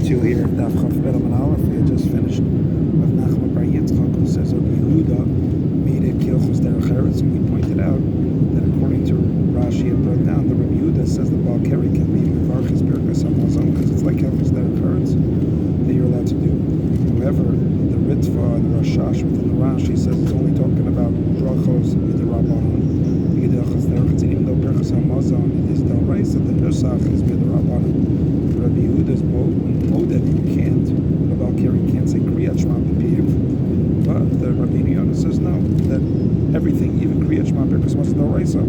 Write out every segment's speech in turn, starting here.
to here at Daf Chaf Bet Amud Aleph. We had just finished with Nachman Bar Yitzchak, who says Rabbi Yehuda made it Kilchus Derech Eretz, and we pointed out that according to Rashi and brought down, the Rabbi Yehuda says the Baal Keri can be Mevarchis Birkas HaMazon because it's like Kilchus Derech Eretz that you're allowed to do. However, the Ritva and the Rashash within the Rashi says it's only talking about Drachos Midrabanan, Yidachas Derech Eretz, even though Birkas HaMazon is D'Oraisa, the Nusach is Midrabanan. Rabbi Yehuda's mode that you can't, the Baal Keri can't say Kriyat Shema B'Piv, but the Rabbi Yonah says no, that everything, even Kriyat Shema B'Piv, was D'Oraisa.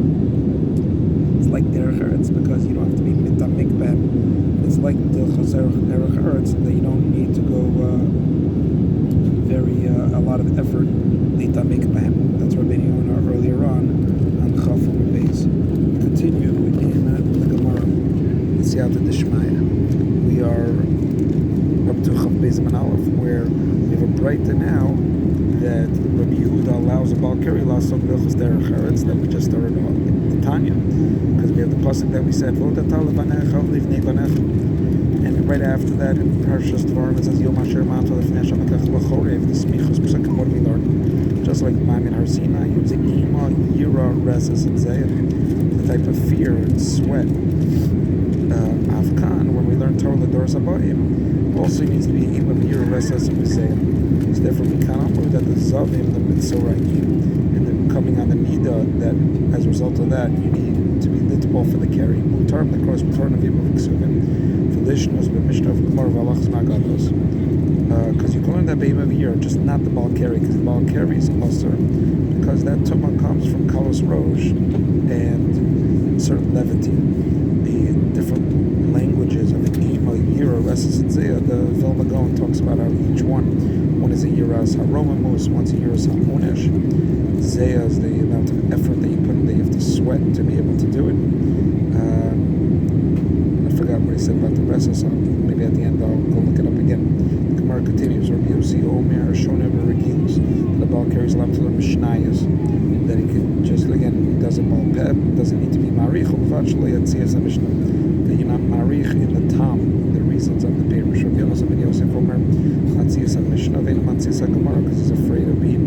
It's like Derech Eretz because you don't have to be Mitam Mikbem. It's like Dilchos Derech Eretz that you don't need to go a lot of effort Mitam Mikbem. That's Rabbi Yonah earlier on Chafum Beis. Continue in the Gemara. Siyata Dishmaya. We are up to Chav Beis Amud Aleph, where we have a breita now that Rabbi Yehuda allows a Baal Keri Lasok Bilchus Derech Eretz that we just started on the Tanya, because we have the pasuk that we said V'odatal levanecha v'livnei vanecha, and right after that in Parshas Dvarim it says Yom Asher Ma'ato Lefnei Hashem Ekach L'chorev. The smichus psukim. What do we learn? Just like Ma'amin Har Sinai, using Ima, Yira, Reses, and Zayah, the type of fear and sweat. Afkan, when we learn Torah L'Doros Habayim, also needs to be Ima, Yira, Reses, and Zayah. So therefore we can't move that the Zavim, the Mitzorayim, and then coming on the Nida, that as a result of that you need to be litbal for the Keri. Mutar the cross Mutar Navim of Ksuvim. For Lishnos, but Mishnah of Gemara Valachs Magados. Because you can learn that Be'im of Year, just not the Baal Keri, because the Baal Keri is also because that Tumah comes from Kalos Rosh and certain levity. The different languages of the Ima, Yira, Reses, and Zayah, the Vilna Gaon talks about how each one is a Yiras HaRomamus, one's a Yiras HaMunesh. Zayah is the amount of effort that you put in, that you have to sweat to be able to do it. I forgot what he said about the Reses, so maybe at the end I'll go look it up again. The Gemara continues, Rabbi Yossi Omer, Shonev, Regilus, the Baal Keri is allowed to learn Mishnayos, that he can just, again, he doesn't Baal Pep, doesn't need to be Marich, or Vachli, at Tziyas HaMishnah, that you're not Marich in the Tam, the reasons of the Pirish. Rabbi Yosef ben Yosef Omer, Tziyas HaMishnah, Vein Tziyas HaGemara, because he's afraid of being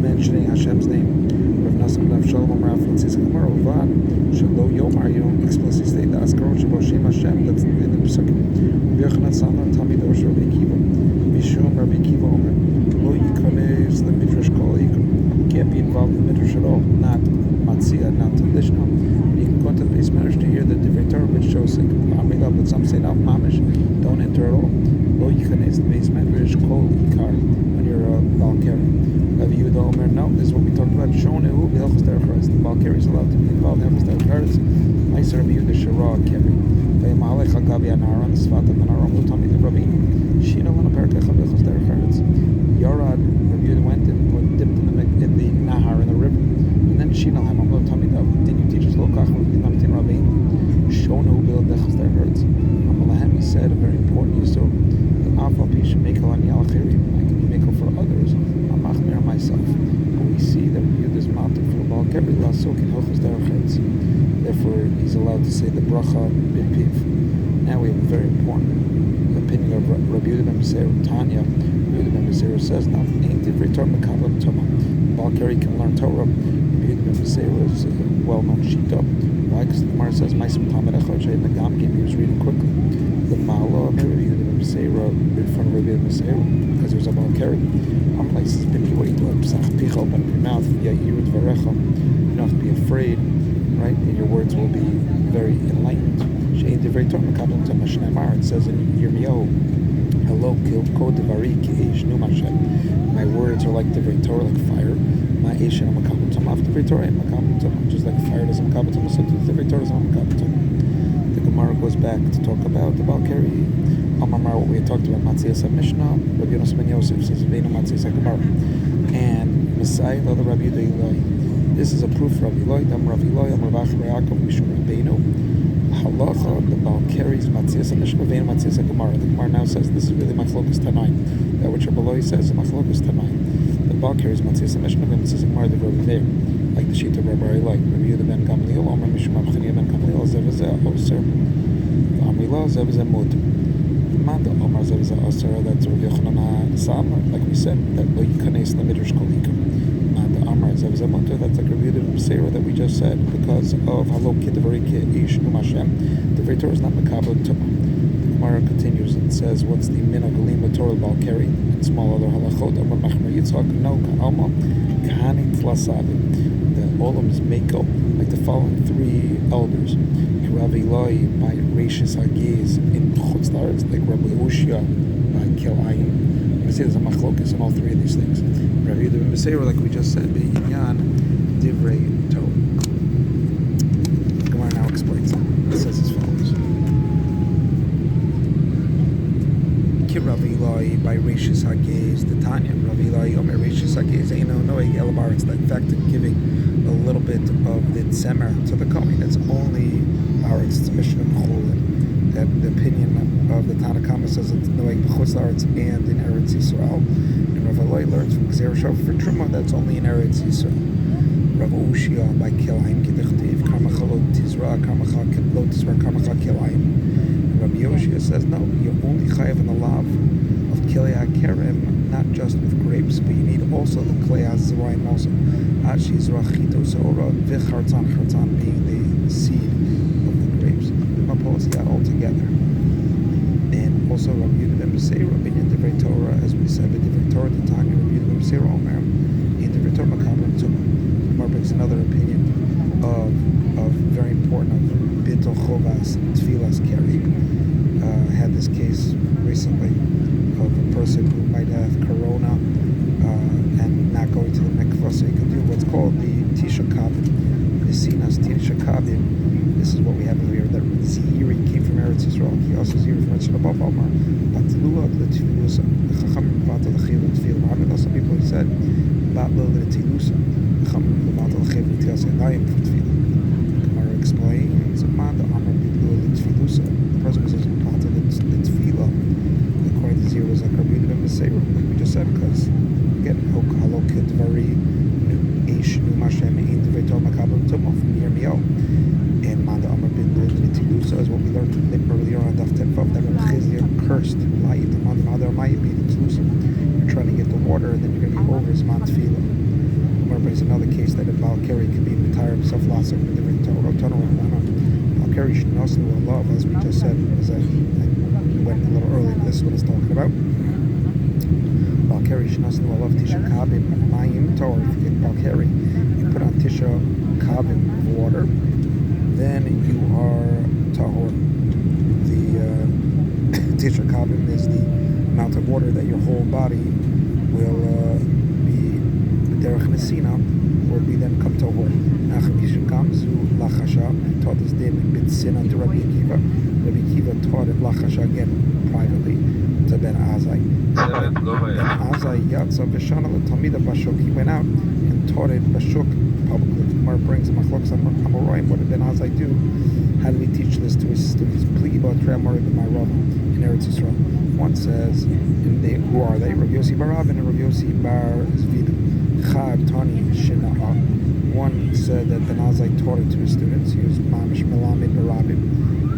mentioning Hashem's name. Rav Nassim ben Shalom Omer, Tziyas HaGemara, Uvad, Shalo Yomar, you don't explicitly state the Askarot Shabo Shem Hashem, that's in the Pesukim. Rabbi Yochanan Samar, Tamid Osh Rabbi Kiva, Mishum Rabbi Kiva Omer, Lo Yikanes, the Midrash Kol Yikon, can't be involved in the Midrash at all, not Matzia, not Lishna. You can go into the base Midrash to hear the Divrei Torah, which shows like Amila, but some say no, Mamish, don't enter at all. Lo Yikanes, the base Midrash Kol Yikar, when you're a Baal Keri. Rabbi Yehuda Omer, no, this is what we talked about. Shonehu B'Hilchos Derech Eretz. The Baal Keri is allowed to be involved in Hilchos Derech Eretz. Ma'aser Rabbi Yehuda Shara Keri. Ve'Yamalech Hagabi Anaron Sfat Anaron L'Tamid Rabbi. Shino Lana Perkech Hilchos Derech Eretz. Yarad, Rabbi Yehuda went and dipped in the Nahar, in the river, and then Shino Ham L'Tamid. Didn't you teach us Lokach L'Tamid Rabbi? Shonehu B'Hilchos Derech Eretz. Amalahem, he said a very important yisur. The Afal Pish Mekel Ani Alachirim. I can be Mekel for others. Myself. But we see that Yehuda's mountain for the Baal Keri Lasok in Hilchos Derech Eretz. Therefore, he's allowed to say the bracha b'piv. Now we have a very important opinion of Rabbi Yehuda ben Beseir Tanya. Rabbi Yehuda ben Beseir says, "Now, ain't Divrei Torah mekabel Tumah. Baal Keri can learn Torah." Rabbi Yehuda ben Beseir is a well-known shita. Why? Because the Gemara says, "Ma'asim Talmid Echad Shei Nagam Gim." He was reading quickly. The Ma'ala of Rabbi Yehuda ben Beseir in front of Rabbi Yehuda ben Beseir because he was a Baal Keri. Places been what you do, open your mouth, you don't have to be afraid, right? And your words will be very enlightened. It says in Yirmiyahu, hello, my words are like Divrei Torah, like fire. Just like fire doesn't makabel tumah, so Divrei Torah doesn't makabel tumah. The Gemara goes back to talk about the Baal Keri. What we had talked about, Matziyas HaMishnah, Rabbi Yonasan ben Yosef says, Veinu Matziyas HaGemara. And Messiah, the other Rabbi Yehuda Eloi. This is a proof for Rabbi Eloi, Dam Rabbi Eloi, Am Rav Acha Yaakov, Mishum Rabbeinu. Halacha, the Baal Keri's Matziyas HaMishnah, Veinu Matziyas HaGemara. The Gemara now says, this is really Machlokas Tanaim. That which Rabbi Eloi says is Machlokas Tanaim. The Baal Keri's Matziyas HaMishnah, Veinu Matziyas HaGemara, the Rabbi Meir. Like the sheet of Rabbi Eloi. Rabbi Yehuda ben Gamliel, Omer Mishum Abchaniya ben Gamliel, Zev Zeh Oser. Amrilah, Zev Zeh Mud. Manda Omar Zevza Asera, that's Rav Yochanan Samar, like we said, that Lo Yikanes Lamidrash Kolikam. Manda Omar Zevza Mutter, that's like a Rebuta B'Seira that we just said, because of Halo Kidvari Ish Umashem, the Torah is not Makabel Tumah. The Gemara continues and says, what's the Min Galim Torah Balkari, and small other halachot, Amar Machmer Yitzchak, no Ka'alma, Kahani Tlasabi. The Olam's Mako, like the following three elders. Rav Eloi by Rashis Hagiz in Chutz La'aretz, like Rabbi Ushia by Kilayim. We see there's a machlokas in all three of these things. Rav Yehuda ben Beseira, like we just said, B'inyan Divrei Torah. The Gemara now explains that. It says as follows. Ki Rav Eloi by Rashis Hagiz, the Tanya. Rav Eloi Omer Rashis Hagiz, Eino Noe Elabaretz, the fact of giving a little bit of the tzemer to the kohen, it's only it's Mishnah Chulin. That the opinion of the Tanakhama says it's Noeg B'chutz La'aretz and in Eretz Yisrael. And Rav Eloi learns from Gzeir Shav for Truma that's only in Eretz Yisrael. Rav Ushia by Kilayim K'dichtiv Karmacha Lo Tizra Karmacha Lo Tizra Karmacha Kilayim. Rav Yoshia says no, you're only chayav in the lav of Kilei HaKerem, not just with grapes, but you need also the Klei HaZrayim also. Ashi Zrach Chito Seora V'chartzan, Chartzan being the seed all together. And also Rabbi Yehuda ben Beseira in Divrei Torah, as we said, the Divrei Torah at the time, Rabbi Yehuda ben Beseira Omer in Divrei Torah Makabel Tumah. Gemara brings another opinion of very important of Bittul Chovas Tfilas Keri. Had this case recently of a person who might have corona and not going to the mikvah, so he could do what's called the Tisha Kavim. The Sinas Tisha Kavim. This is what we have over here. That Ziri came from Eretz Yisrael. He also Ziri from Eretz Yisrael. Omar, Batlua L'Tfilusa. The Chachamim Batal L'Chiv L'Tfilusa. Some people have said Batlua L'Tilusa. The Chachamim Batal L'Chiv L'Tilusa. Nayim for Tfilah. Gemara explains Amanda Amar Batlua L'Tfilusa. The person who says Batal L'Tfilah, according to Ziri, is like Rabbi Yehuda ben Beseira, like we just said, because again, Halo Kidvari Ish Numashem in Divrei Torah Makabel Tumah from Yirmiyahu. And Manda Amar bin L'Tilusa is what we learned earlier on Daf Tenvav, that Rabbi Chizkiah cursed La'it Manda Manda Amai bin L'Tilusa. You're trying to get the water, and then you're going to be over his man Tefillah. Remember, there's another case that a Balkari can be entire himself lost in the different Torah. Balkari should know love, as we just said, as I went a little earlier. This is what it's talking about. Balkari should know love Tisha Kabim Mayim Torah. If you get Balkari, you put on Tisha Kabim water, then you are tahor. The Tisha Kabim is the amount of water that your whole body will be derech nesina, will be then come tahor. Nachem Yishu Kamzu Lachasha taught this din b'tzina to Rabbi Akiva. Rabbi Akiva taught it Lachasha again privately to Ben Azai. Ben Azai Yatza V'Shana L'Talmida Bashuk. He went out and taught it Bashuk publicly. Gemara brings a machlokes Amoraim. What did Ben Azai do? How did he teach this to his students? Pliba Tremor in in Eretz Yisrael. One says, who are they? Rav Yossi Bar Rabin and Rav Yossi Bar Zvidu. Chab Tani Shina'a. One said that Ben Azai taught it to his students. He was Mamish Melamed Barabim.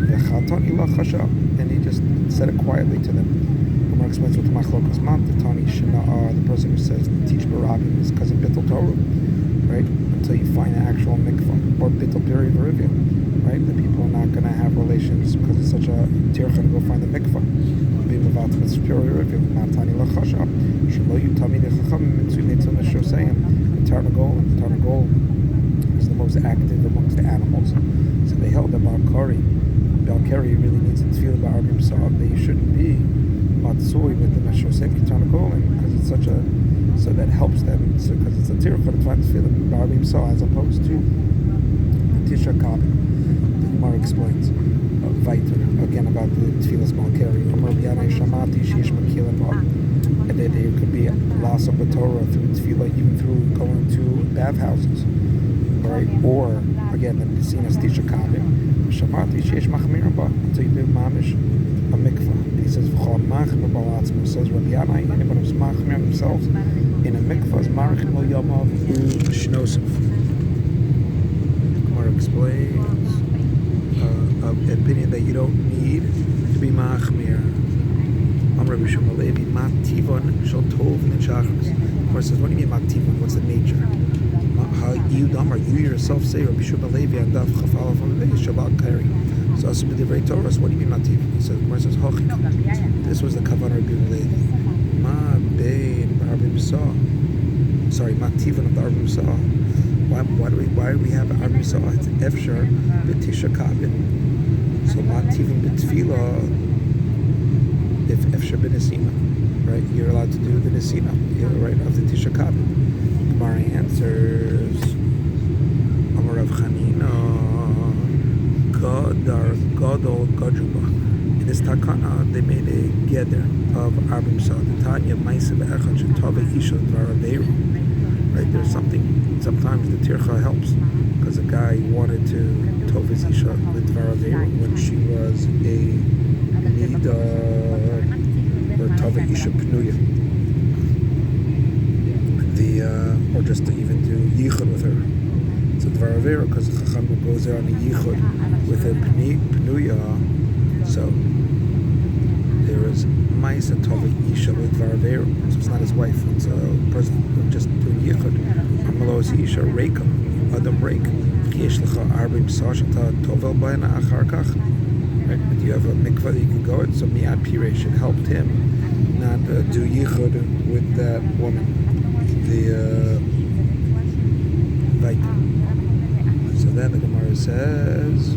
V'Chab Tani Lachasha, and he just said it quietly to them. Gemara explains what the machlokes meant. The Tani Shina'a, the person who says teach Barabim is because of Bittul Torah, right? Until you find an actual mikvah or Bittul Peri Verivia, right? The people are not going to have relations because it's such a tircha to go find the mikvah. Be mevatim it's Peri Verivia. Matani lachasha. Shelo yu tamid chachamim mitzvah mitzvah neshosayim. The Tarnagol is the most active amongst the animals. So they held that Balkari really needs to feel about Arbim Sa'ad, that you shouldn't be matsui with the neshosayim Tarnagol because it's such a, so that helps them, because it's a tircha to find the feeling about Arbim Sa'ad as opposed to Tisha Kabim. The Gemara explains Vaiter again about the Tfilas Balkari. And then there could be loss of the Torah through Tfilah, even through going to bathhouses, right? Or again, the Sinas Tisha Kabim. Shamati Sheish Machmir Ba until you do Mamish a mikvah. And he says V'chol Machmir Balatzim. Says Rabbi Yanai, anybody who's Machmir themselves in a mikvah is Marich Lo Yamav Shnosif. Explains an opinion that you don't need to be machmir Rabbi Shimon Levi, Ma Tivon Shel Tov Nechachos. Of course, says, what do you mean Ma Tivon? What's the nature? How you Damar, you yourself say Rabbi Shimon Levi and Daf Chaf Aleph Amud Shabbat Kari. So also b'divrei Torah. So what do you mean Ma Tivon? He says, of says Hochik. This was the kavanah Rabbi Levi. Ma Bein Arbim Saw. Sorry, Ma Tivon of the Arbim Saw. Why do we have Arbim Saw? It's Efshar B'Tisha Kabin. So Ma Tivon B'Tfila. If Efshar B'Nesina, right? You're allowed to do the Nesina, right, of the Tisha Kabin. Gemara answers, Amar Rav Chanina, Gadar Gadol Gajuba. In this takana, they made a gather of Arbim Sa. The Tanya Ma'aseh Echad Shetave Isha Dvaraveru. Right? There's something. Sometimes the tircha helps because a guy wanted to tov his isha with Dvaraveru when she was a nida or tava isha pnuya. Or just to even do yichud with her. So Dvaraveru, because the Chacham goes there on a yichud with a pnuya, so there is ma'aseh tova isha with Dvaraveru. So it's not his wife. It's a person who just doing yichud. Amalos isha reika adam reik. Kiesh lecha arbim sashata tovel bayna achar kach. Right, but you have a mikvah that you can go at. So Miyad Piresh, it helped him not do yichud with that woman. So then the Gemara says,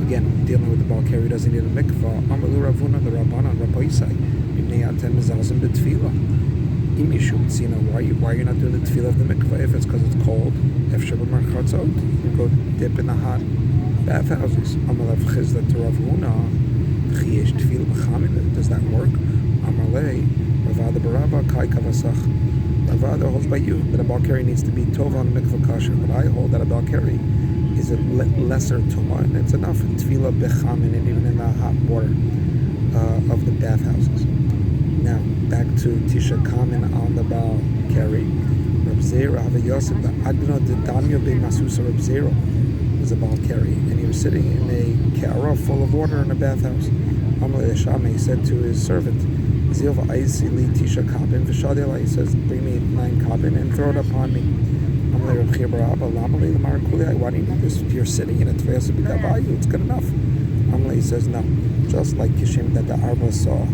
again, dealing with the Balkari doesn't need a mikvah. Amalu Ravuna, the Rabbanan, Rabbi Isai, Ibneyatem Mizalzim B'Tfila. Imishu Tzina, why are you not doing the tefillah of the mikvah? If it's because it's cold, Efshar B'Marchatzot, you go dip in the hot bathhouses. Amalav Chizda to Ravuna, Chiesh Tefillah B'Chamin, does that work? Amalei, Ravada Barava, Kai Kavasach. Ravada holds by you that a Balkari needs to be Tov on mikvah kasher, but I hold that a Balkari is a lesser Tumah, and it's enough in Tefillah B'Chamin and even in the hot water of the bathhouses. Now, back to Tisha Kamen on the Balkari. Reb Zera, Hava Yosef, the Adno de Damyo Be Masusa Reb Zera was a Balkari, and he was sitting in a kara full of water in a bathhouse. Amalei Shame, he said to his servant, Zilva Aisi Li Tisha Kabin, Vishadela, he says, bring me 9 kabin and throw it upon me. Amalei Reb Chia Barabba, Lamalei Lamar Kulei, why do you need this? If you're sitting in a Tveyasa B'Davayu, it's good enough. Amalei says, no, just like Kishim that the Arba saw,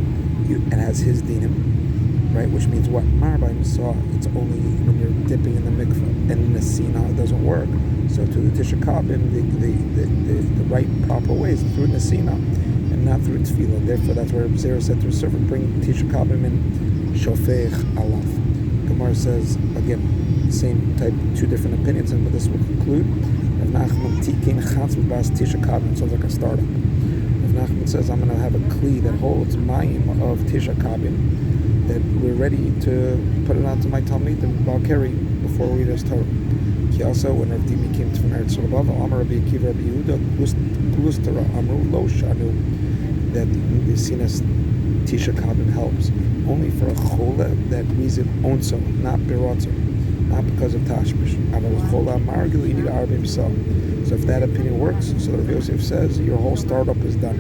and has his dinim, right? Which means what? Marbaim saw, it's only when you're dipping in the mikvah, and in the sina it doesn't work. So to the Tisha Kabin, the right proper way is through the sina and not through tefillah. Therefore, that's where Zera said to his servant, bring Tisha Kabin in shofech alaf. Gemara says, again, same type, 2 different opinions, and but this will conclude. Rav Nachman Tikin Chatz B'Bas Tisha Kabin, sounds like a startup. Rav Nachman says, I'm going to have a kli that holds mayim of Tisha Kabin, that we're ready to put it onto my Talmid, the Balkari, before we just Torah. He also, when Rav Dimi came from Eretz Rabava, Amar Rabbi Akiva Rabbi Yehuda, Glustara, Amru Lo Shanu, that the Sinas Tisha Kabin helps only for a chole that reason onso, not birotzer, not because of tashmish. Aval chola margil, you need arbim sa. So if that opinion works, so Rav Yosef says your whole startup is done.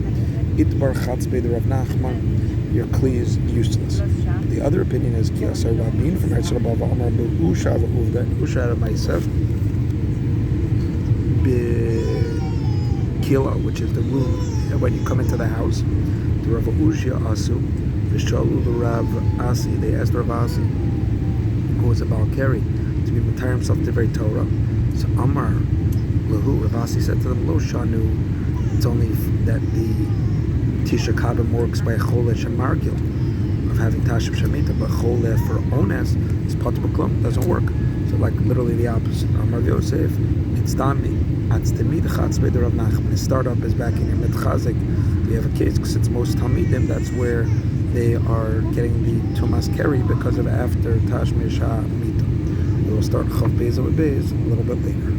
Itbar chatzbei the Rav Nachman, your kli is useless. The other opinion is Kiyasa Rabin from Eretz Rabava Amar Usha Uvda Usha Ma'aseh Kila, which is the room when you come into the house. The Rav Ushia Asu, the Shalu, the Rav Asi, they asked Rav Asi, who was a Balkari, to be Matar himself to very Torah. So Amar Lahu, Rav Asi said to them, Lo Shanu, it's only that the Tisha Kabin works by a Cholesh and Margil of having Tashib Shemitah, but Choleh for Ones is Patur B'Klum, doesn't work. So like literally the opposite. Amar Yosef, it's Dami. It's the Mid Chatzbei the Rav Nachman. His startup is back in Mid Chazik. We have a case because it's most Talmidim. That's where they are getting the Tumas Keri because of after Tashmish HaMita. We will start Chav Beis with Beis a little bit later.